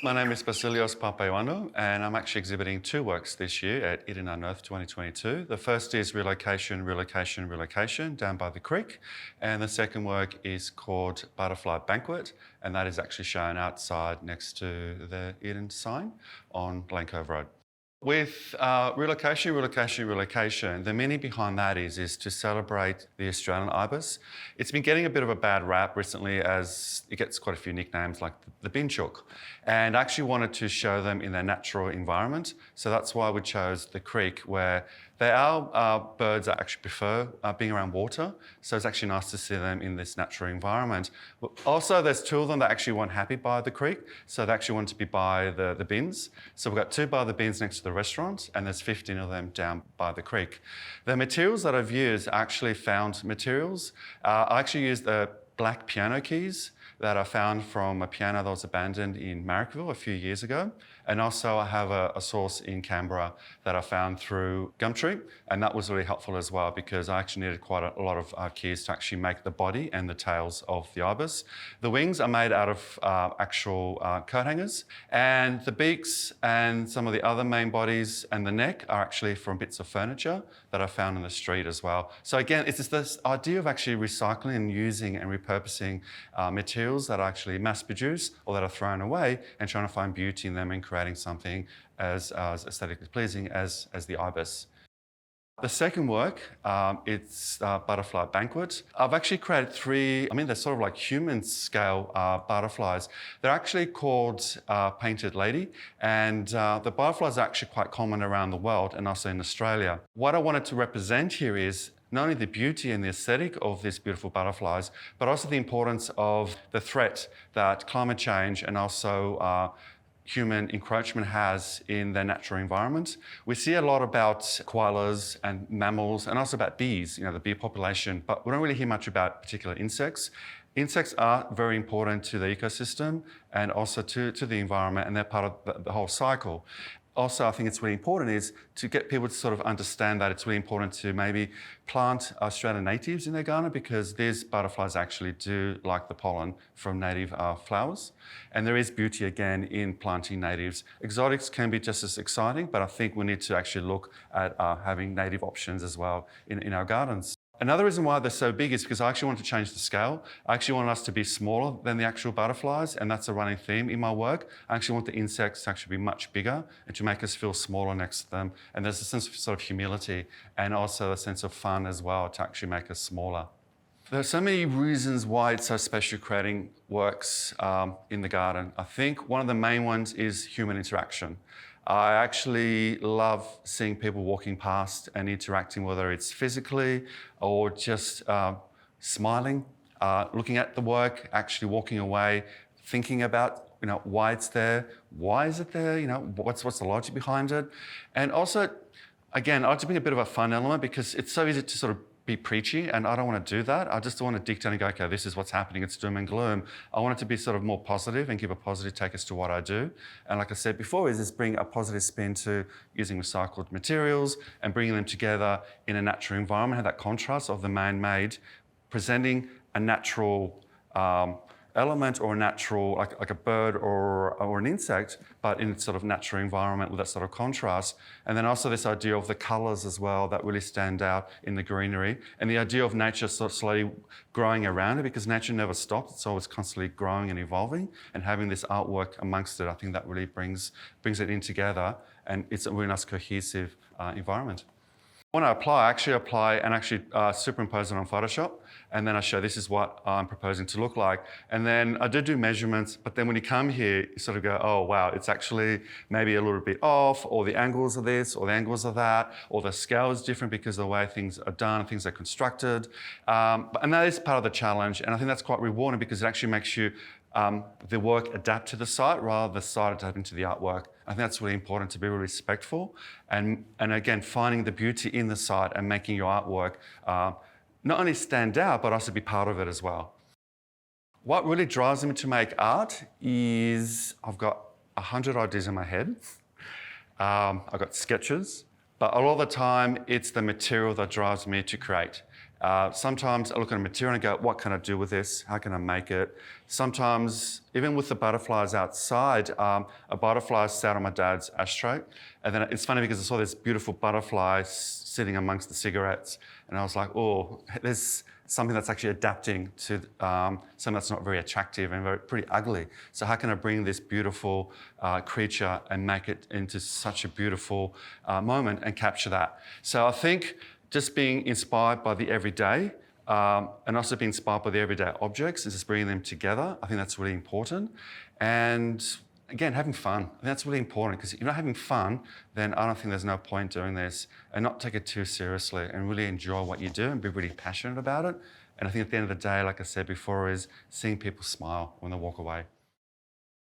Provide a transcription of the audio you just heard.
My name is Basilios Papaioannou, and I'm actually exhibiting two works this year at Unearthed 2022. The first is Relocation down by the creek, and the second work is called Butterfly Banquet, and that is actually shown outside next to the Eden sign on Glen Cove Road. With relocation, the meaning behind that is to celebrate the Australian ibis. It's been getting a bit of a bad rap recently as it gets quite a few nicknames like the bin chook. And I actually wanted to show them in their natural environment. So that's why we chose the creek, where they are birds that actually prefer being around water. So it's actually nice to see them in this natural environment. But also, there's two of them that actually weren't happy by the creek. So they actually want to be by the bins. So we've got two by the bins next to the restaurant, and there's 15 of them down by the creek. The materials that I've used are actually found materials. I actually used the black piano keys that I found from a piano that was abandoned in Marrickville a few years ago. And also I have a source in Canberra that I found through Gumtree, and that was really helpful as well because I actually needed quite a lot of keys to actually make the body and the tails of the ibis. The wings are made out of actual coat hangers, and the beaks and some of the other main bodies and the neck are actually from bits of furniture that I found in the street as well. So again, it's just this idea of actually recycling and using and repurposing materials that are actually mass produced or that are thrown away and trying to find beauty in them and creating something as aesthetically pleasing as the ibis. The second work, it's Butterfly Banquet. I've actually created three, they're sort of like human scale butterflies. They're actually called Painted Lady, and the butterflies are actually quite common around the world and also in Australia. What I wanted to represent here is not only the beauty and the aesthetic of these beautiful butterflies, but also the importance of the threat that climate change and also human encroachment has in their natural environment. We see a lot about koalas and mammals and also about bees, the bee population, but we don't really hear much about particular insects. Insects are very important to the ecosystem and also to the environment, and they're part of the whole cycle. Also, I think it's really important is to get people to sort of understand that it's really important to maybe plant Australian natives in their garden because these butterflies actually do like the pollen from native flowers. And there is beauty again in planting natives. Exotics can be just as exciting, but I think we need to actually look at having native options as well in our gardens. Another reason why they're so big is because I actually want to change the scale. I actually want us to be smaller than the actual butterflies, and that's a running theme in my work. I actually want the insects to actually be much bigger and to make us feel smaller next to them. And there's a sense of sort of humility and also a sense of fun as well to actually make us smaller. There are so many reasons why it's so special creating works in the garden. I think one of the main ones is human interaction. I actually love seeing people walking past and interacting, whether it's physically or just smiling, looking at the work, actually walking away, thinking about why it's there, why is it there, what's the logic behind it. And also, again, I like to bring a bit of a fun element because it's so easy to sort of be preachy, and I don't want to do that. I just want to dictate and go, okay, this is what's happening, it's doom and gloom. I want it to be sort of more positive and give a positive take as to what I do. And like I said before, is just bring a positive spin to using recycled materials and bringing them together in a natural environment, have that contrast of the man-made, presenting a natural element or a natural, like a bird or an insect, but in sort of natural environment with that sort of contrast. And then also this idea of the colours as well that really stand out in the greenery, and the idea of nature sort of slowly growing around it, because nature never stops, it's always constantly growing and evolving, and having this artwork amongst it, I think that really brings it in together, and it's a really nice cohesive environment. When I actually apply and superimpose it on Photoshop, and then I show this is what I'm proposing to look like. And then I do measurements, but then when you come here, you sort of go, oh wow, it's actually maybe a little bit off, or the angles of this, or the angles of that, or the scale is different because of the way things are done, things are constructed. And that is part of the challenge, and I think that's quite rewarding because it actually makes you the work adapt to the site rather than the site adapting to the artwork. I think that's really important to be really respectful and again, finding the beauty in the site and making your artwork not only stand out, but also be part of it as well. What really drives me to make art is I've got 100 ideas in my head. I've got sketches, but a lot of the time it's the material that drives me to create. Sometimes I look at a material and go, what can I do with this? How can I make it? Sometimes, even with the butterflies outside, a butterfly sat on my dad's ashtray. And then it's funny because I saw this beautiful butterfly sitting amongst the cigarettes. And I was like, oh, there's something that's actually adapting to something that's not very attractive and pretty ugly. So how can I bring this beautiful creature and make it into such a beautiful moment and capture that? So I think just being inspired by the everyday and also being inspired by the everyday objects and just bringing them together, I think that's really important. And again, having fun. I think that's really important because if you're not having fun, then I don't think there's no point doing this, and not take it too seriously and really enjoy what you do and be really passionate about it. And I think at the end of the day, like I said before, is seeing people smile when they walk away.